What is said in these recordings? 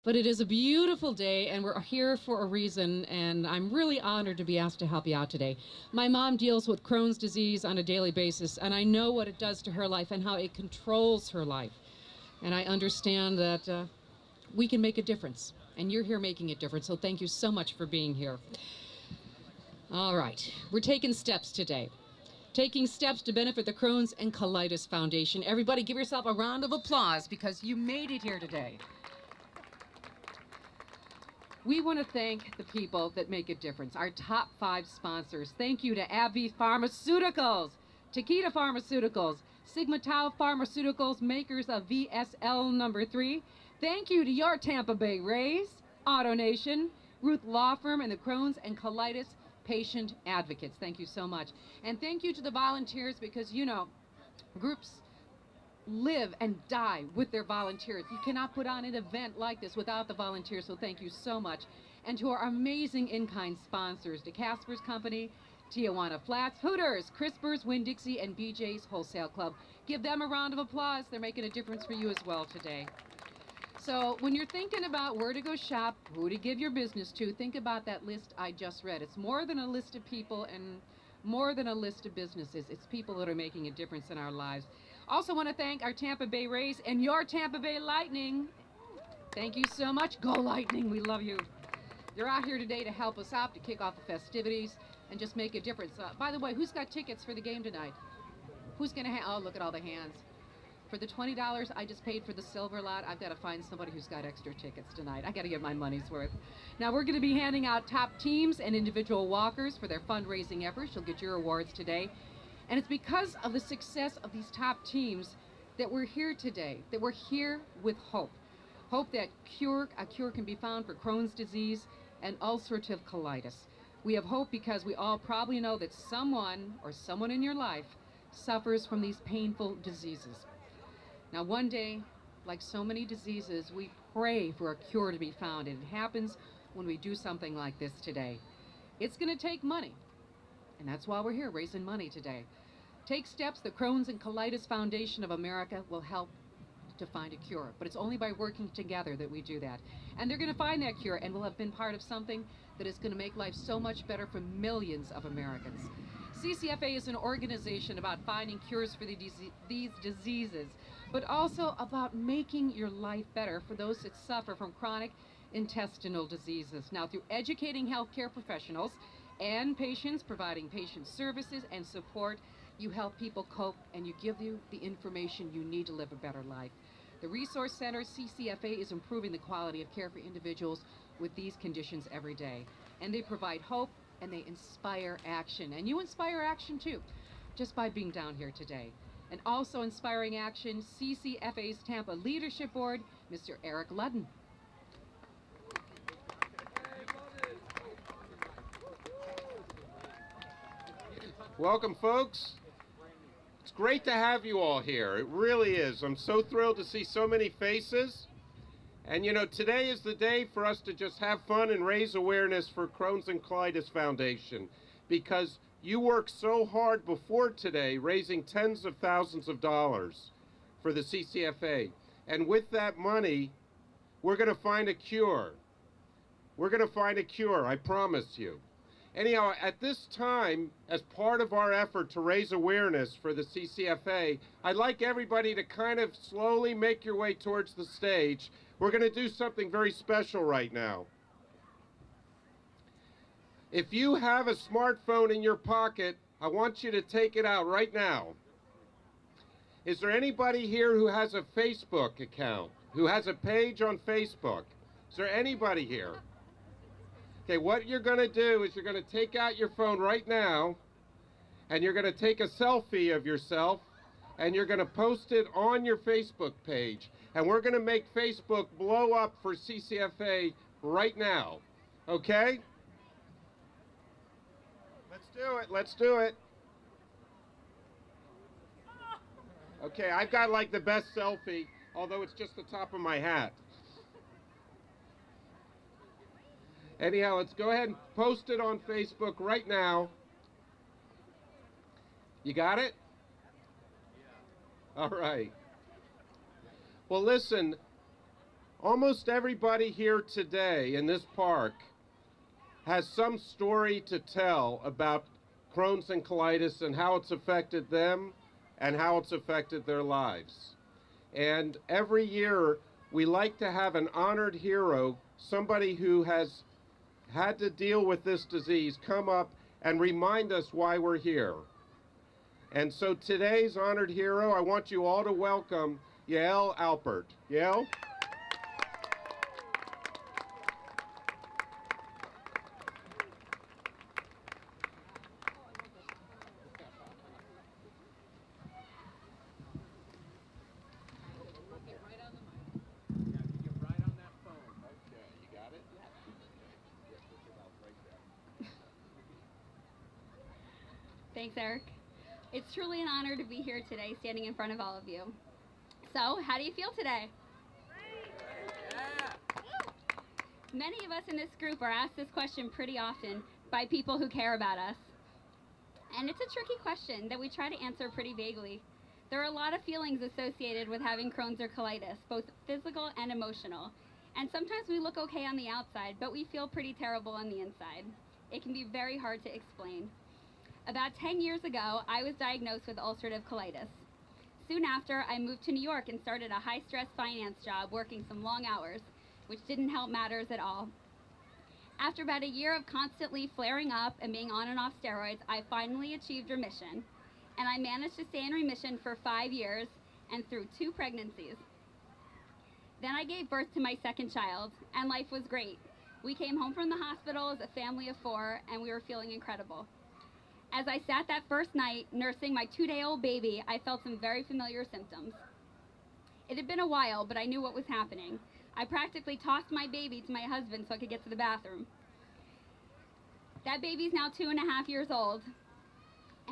But it is a beautiful day, and we're here for a reason, and I'm really honored to be asked to help you out today. My mom deals with Crohn's disease on a daily basis, and I know what it does to her life and how it controls her life. And I understand that we can make a difference, and you're here making a difference, so thank you so much for being here. All right, we're taking steps today. Taking steps to benefit the Crohn's and Colitis Foundation. Everybody give yourself a round of applause because you made it here today. We want to thank the people that make a difference, our top 5 sponsors. Thank you to AbbVie Pharmaceuticals, Takeda Pharmaceuticals, Sigma Tau Pharmaceuticals, makers of VSL number 3. Thank you to your Tampa Bay Rays, AutoNation, Ruth Law Firm, and the Crohn's and Colitis patient advocates. Thank you so much. And thank you to the volunteers because, you know, groups live and die with their volunteers. You cannot put on an event like this without the volunteers, so thank you so much. And to our amazing in-kind sponsors, to Casper's Company, Tijuana Flats, Hooters, Crispers, Winn-Dixie, and BJ's Wholesale Club. Give them a round of applause. They're making a difference for you as well today. So when you're thinking about where to go shop, who to give your business to, think about that list I just read. It's more than a list of people and more than a list of businesses. It's people that are making a difference in our lives. Also want to thank our Tampa Bay Rays and your Tampa Bay Lightning. Thank you so much. Go Lightning, we love you. You're out here today to help us out, to kick off the festivities, and just make a difference. By the way, who's got tickets for the game tonight? Who's going to oh, look at all the hands. For the $20 I just paid for the silver lot, I've got to find somebody who's got extra tickets tonight. I got to get my money's worth. Now we're going to be handing out top teams and individual walkers for their fundraising efforts. You'll get your awards today. And it's because of the success of these top teams that we're here today, that we're here with hope. Hope that a cure can be found for Crohn's disease and ulcerative colitis. We have hope because we all probably know that someone or someone in your life suffers from these painful diseases. Now one day, like so many diseases, we pray for a cure to be found, and it happens when we do something like this today. It's going to take money. And that's why we're here, raising money today. Take steps. The Crohn's and Colitis Foundation of America will help to find a cure. But it's only by working together that we do that. And they're going to find that cure, and we'll have been part of something that is going to make life so much better for millions of Americans. CCFA is an organization about finding cures for these diseases, but also about making your life better for those that suffer from chronic intestinal diseases. Now, through educating healthcare professionals and patients, providing patient services and support, you help people cope and you give you the information you need to live a better life. The Resource Center, CCFA, is improving the quality of care for individuals with these conditions every day. And they provide hope and they inspire action. And you inspire action too, just by being down here today. And also inspiring action, CCFA's Tampa Leadership Board, Mr. Eric Ludden. Welcome, folks. It's great to have you all here. It really is. I'm so thrilled to see so many faces. And you know, today is the day for us to just have fun and raise awareness for Crohn's and Colitis Foundation, because you worked so hard before today raising tens of thousands of dollars for the CCFA. And with that money, we're going to find a cure. We're going to find a cure, I promise you. Anyhow, at this time, as part of our effort to raise awareness for the CCFA, I'd like everybody to kind of slowly make your way towards the stage. We're going to do something very special right now. If you have a smartphone in your pocket, I want you to take it out right now. Is there anybody here who has a Facebook account, who has a page on Facebook? Is there anybody here? Okay, what you're going to do is you're going to take out your phone right now, and you're going to take a selfie of yourself, and you're going to post it on your Facebook page. And we're going to make Facebook blow up for CCFA right now. Okay? Let's do it. Let's do it. Okay, I've got like the best selfie, although it's just the top of my hat. Anyhow, let's go ahead and post it on Facebook right now. You got it? All right. Well, listen, Almost everybody here today in this park has some story to tell about Crohn's and colitis and how it's affected them and how it's affected their lives. And every year we like to have an honored hero, somebody who has had to deal with this disease, come up and remind us why we're here. And so today's honored hero, I want you all to welcome Yael Alpert. Yael? Thanks, Eric. It's truly an honor to be here today, standing in front of all of you. So, how do you feel today? Many of us in this group are asked this question pretty often by people who care about us. And it's a tricky question that we try to answer pretty vaguely. There are a lot of feelings associated with having Crohn's or colitis, both physical and emotional. And sometimes we look okay on the outside, but we feel pretty terrible on the inside. It can be very hard to explain. About 10 years ago, I was diagnosed with ulcerative colitis. Soon after, I moved to New York and started a high-stress finance job working some long hours, which didn't help matters at all. After about a year of constantly flaring up and being on and off steroids, I finally achieved remission. And I managed to stay in remission for 5 years and through 2 pregnancies. Then I gave birth to my second child, and life was great. We came home from the hospital as a family of 4, and we were feeling incredible. As I sat that first night nursing my 2-day-old baby, I felt some very familiar symptoms. It had been a while, but I knew what was happening. I practically tossed my baby to my husband so I could get to the bathroom. That baby's now 2.5 years old,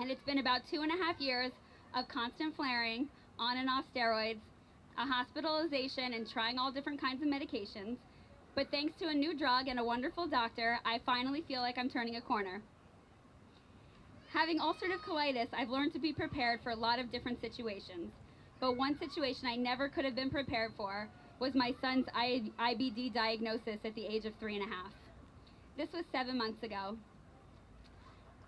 and it's been about 2.5 years of constant flaring, on and off steroids, a hospitalization, and trying all different kinds of medications. But thanks to a new drug and a wonderful doctor, I finally feel like I'm turning a corner. Having ulcerative colitis, I've learned to be prepared for a lot of different situations. But one situation I never could have been prepared for was my son's IBD diagnosis at the age of 3.5. This was 7 months ago.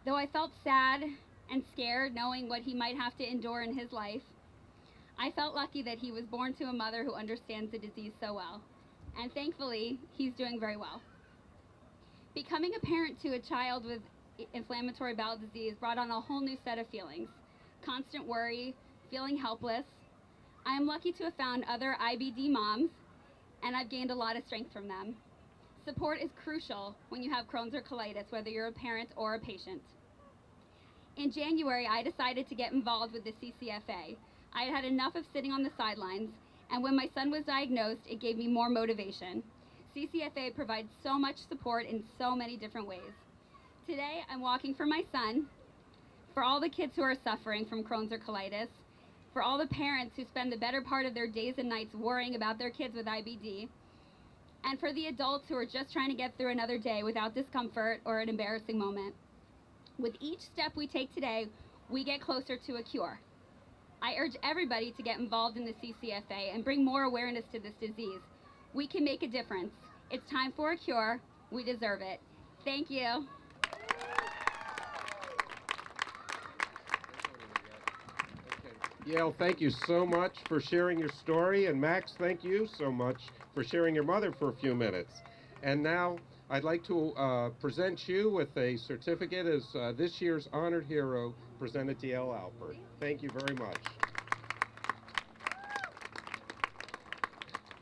Though I felt sad and scared knowing what he might have to endure in his life, I felt lucky that he was born to a mother who understands the disease so well. And thankfully, he's doing very well. Becoming a parent to a child with inflammatory bowel disease brought on a whole new set of feelings. Constant worry, feeling helpless. I am lucky to have found other IBD moms, and I've gained a lot of strength from them. Support is crucial when you have Crohn's or colitis, whether you're a parent or a patient. In January, I decided to get involved with the CCFA. I had had enough of sitting on the sidelines, and when my son was diagnosed, it gave me more motivation. CCFA provides so much support in so many different ways. Today, I'm walking for my son, for all the kids who are suffering from Crohn's or colitis, for all the parents who spend the better part of their days and nights worrying about their kids with IBD, and for the adults who are just trying to get through another day without discomfort or an embarrassing moment. With each step we take today, we get closer to a cure. I urge everybody to get involved in the CCFA and bring more awareness to this disease. We can make a difference. It's time for a cure. We deserve it. Thank you. Yael, thank you so much for sharing your story. And Max, thank you so much for sharing your mother for a few minutes. And now I'd like to present you with a certificate as this year's honored hero presented to Yael Alpert. Thank you very much.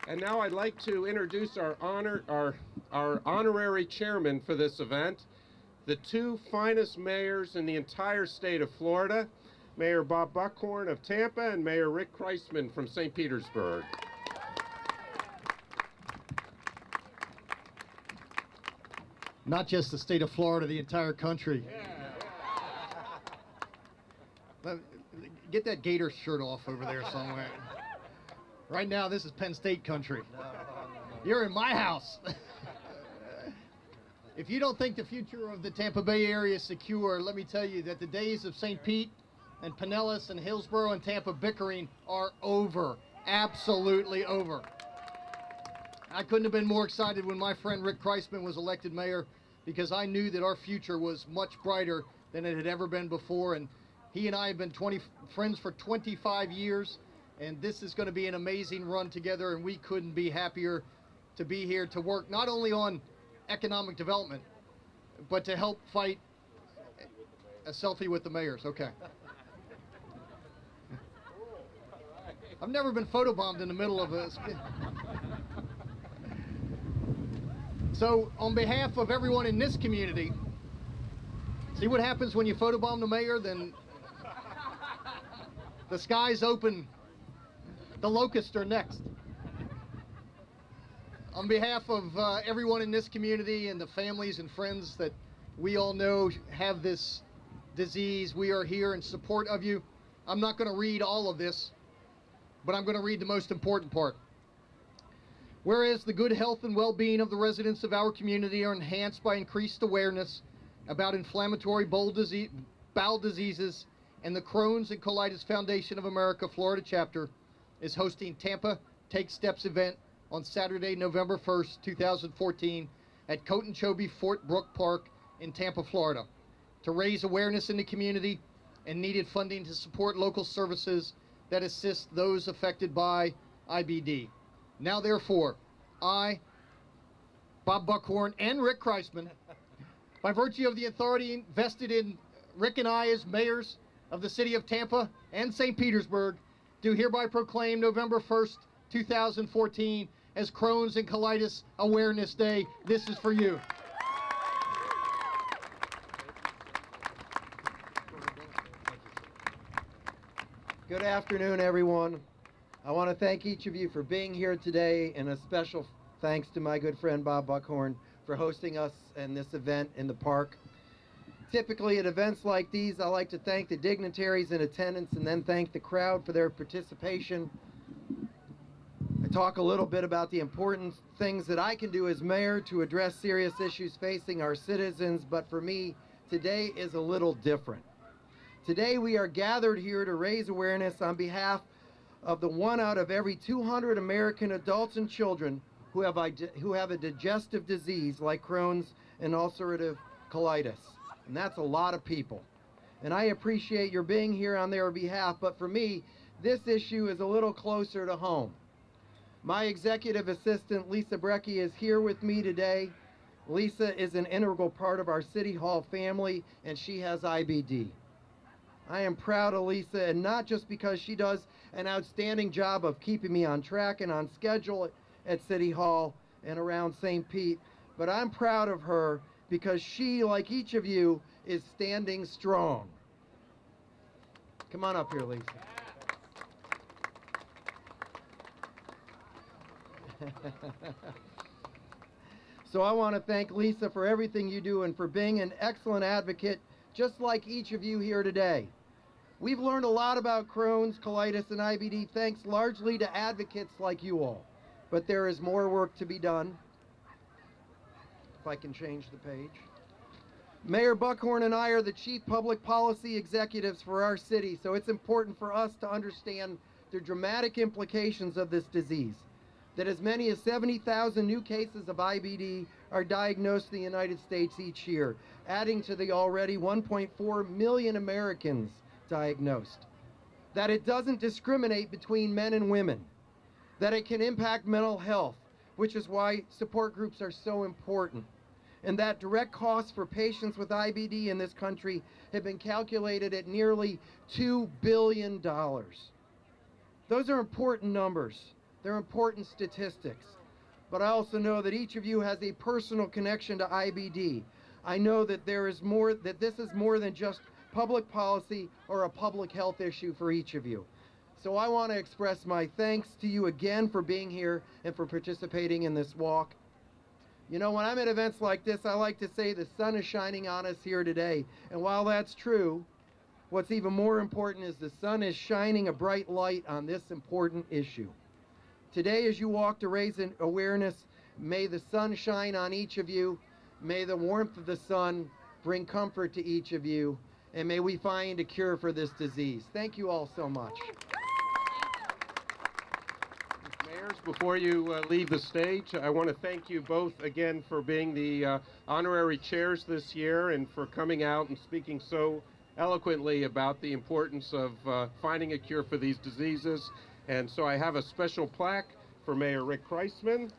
And now I'd like to introduce our honorary chairman for this event, the 2 finest mayors in the entire state of Florida, Mayor Bob Buckhorn of Tampa and Mayor Rick Kreisman from St. Petersburg. Not just the state of Florida, the entire country. Yeah. Get that Gator shirt off over there somewhere. Right now, this is Penn State country. You're in my house. If you don't think the future of the Tampa Bay area is secure, let me tell you that the days of St. Pete and Pinellas and Hillsborough and Tampa bickering are over. Absolutely over. I couldn't have been more excited when my friend Rick Kreisman was elected mayor, because I knew that our future was much brighter than it had ever been before. And he and I have been friends for 25 years, and this is going to be an amazing run together, and we couldn't be happier to be here to work not only on economic development, but to help fight a selfie with the mayors. Okay. I've never been photobombed in the middle of a... So, on behalf of everyone in this community, see what happens when you photobomb the mayor? Then the skies open. The locusts are next. On behalf of everyone in this community and the families and friends that we all know have this disease, we are here in support of you. I'm not going to read all of this, but I'm going to read the most important part. Whereas the good health and well-being of the residents of our community are enhanced by increased awareness about inflammatory bowel diseases, and the Crohn's and Colitis Foundation of America Florida chapter is hosting Tampa Take Steps event on Saturday, November 1st, 2014 at Cotonchobee Fort Brooke Park in Tampa, Florida, to raise awareness in the community and needed funding to support local services that assist those affected by IBD. Now, therefore, I, Bob Buckhorn, and Rick Kreisman, by virtue of the authority vested in Rick and I as mayors of the city of Tampa and St. Petersburg, do hereby proclaim November 1st, 2014 as Crohn's and Colitis Awareness Day. This is for you. Good afternoon, everyone. I want to thank each of you for being here today, and a special thanks to my good friend Bob Buckhorn for hosting us in this event in the park. Typically at events like these, I like to thank the dignitaries in attendance and then thank the crowd for their participation. I talk a little bit about the important things that I can do as mayor to address serious issues facing our citizens, but for me, today is a little different. Today we are gathered here to raise awareness on behalf of the 1 out of every 200 American adults and children who have a digestive disease like Crohn's and ulcerative colitis. And that's a lot of people. And I appreciate your being here on their behalf, but for me, this issue is a little closer to home. My executive assistant, Lisa Brecky, is here with me today. Lisa is an integral part of our City Hall family, and she has IBD. I am proud of Lisa, and not just because she does an outstanding job of keeping me on track and on schedule at City Hall and around St. Pete, but I'm proud of her because she, like each of you, is standing strong. Come on up here, Lisa. So I want to thank Lisa for everything you do and for being an excellent advocate, just like each of you here today. We've learned a lot about Crohn's, colitis, and IBD thanks largely to advocates like you all. But there is more work to be done. If I can change the page. Mayor Buckhorn and I are the chief public policy executives for our city, so it's important for us to understand the dramatic implications of this disease. That as many as 70,000 new cases of IBD are diagnosed in the United States each year, adding to the already 1.4 million Americans diagnosed. That it doesn't discriminate between men and women. That it can impact mental health, which is why support groups are so important. And that direct costs for patients with IBD in this country have been calculated at nearly $2 billion. Those are important numbers. They're important statistics. But I also know that each of you has a personal connection to IBD. I know that that this is more than just public policy or a public health issue for each of you. So I want to express my thanks to you again for being here and for participating in this walk. You know, when I'm at events like this, I like to say the sun is shining on us here today. And while that's true, what's even more important is the sun is shining a bright light on this important issue. Today, as you walk to raise awareness, may the sun shine on each of you. May the warmth of the sun bring comfort to each of you. And may we find a cure for this disease. Thank you all so much. Mayor's before you leave the stage, I want to thank you both again for being the honorary chairs this year and for coming out and speaking so eloquently about the importance of finding a cure for these diseases. And so I have a special plaque for Mayor Rick Kreisman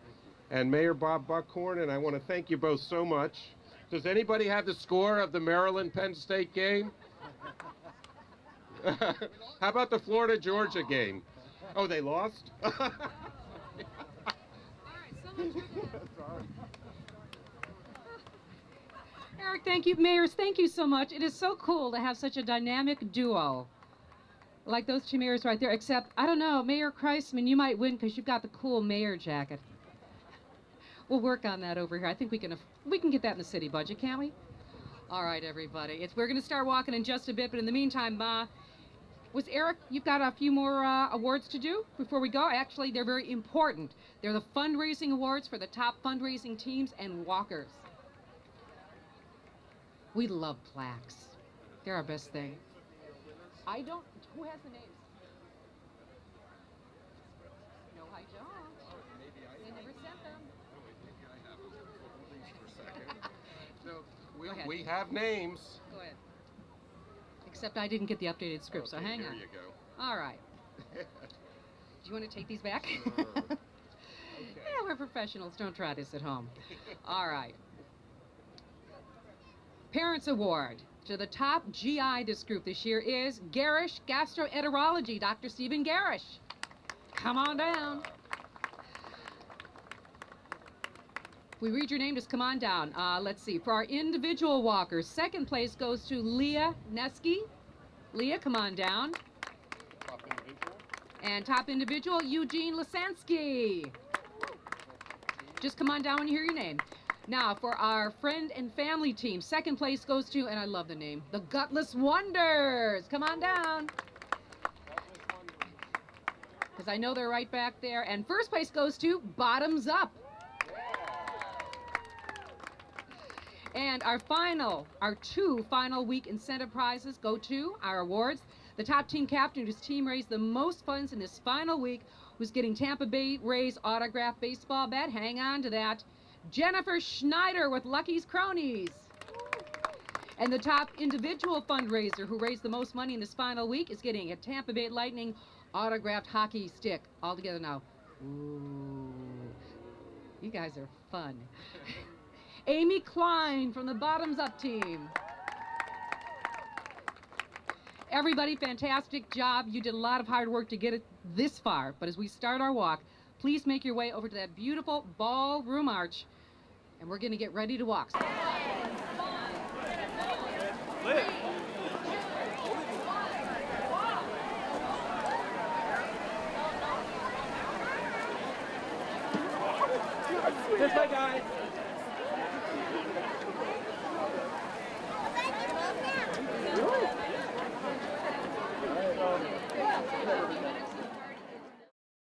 and Mayor Bob Buckhorn, and I want to thank you both so much. Does anybody have the score of the Maryland-Penn State game? How about the Florida-Georgia game? Oh, they lost? All right, so much for that. Eric, thank you. Mayors, thank you so much. It is so cool to have such a dynamic duo like those two mayors right there, except, I don't know, Mayor Kreisman, you might win because you've got the cool mayor jacket. We'll work on that over here. I think we can get that in the city budget, can't we? All right, everybody. We're going to start walking in just a bit, but in the meantime, Eric, you've got a few more awards to do before we go. Actually, they're very important. They're the fundraising awards for the top fundraising teams and walkers. We love plaques. They're our best thing. Who has the names? No, I don't. They never sent them. So we have names. Go ahead. Except I didn't get the updated script, so hang on. Here you go. All right. Do you want to take these back? Okay. Yeah, we're professionals. Don't try this at home. All right. Parents Award to the top GI this group this year is Garish Gastroenterology, Dr. Stephen Garish. Come on down. If we read your name, just come on down. Let's see. For our individual walkers, second place goes to Leah Neski. Leah, come on down. Top individual. And top individual, Eugene Lasansky. Just come on down when you hear your name. Now, for our friend and family team, second place goes to, and I love the name, the Gutless Wonders. Come on down. Because I know they're right back there. And first place goes to Bottoms Up. And our two final week incentive prizes go to our awards. The top team captain whose team raised the most funds in this final week, who's getting Tampa Bay Rays autographed baseball bat. Hang on to that. Jennifer Schneider with Lucky's Cronies. And the top individual fundraiser who raised the most money in this final week is getting a Tampa Bay Lightning autographed hockey stick. All together now. Ooh. You guys are fun. Amy Klein from the Bottoms Up team. Everybody, fantastic job. You did a lot of hard work to get it this far. But as we start our walk, please make your way over to that beautiful ballroom arch, and we're going to get ready to walk. This way, guys.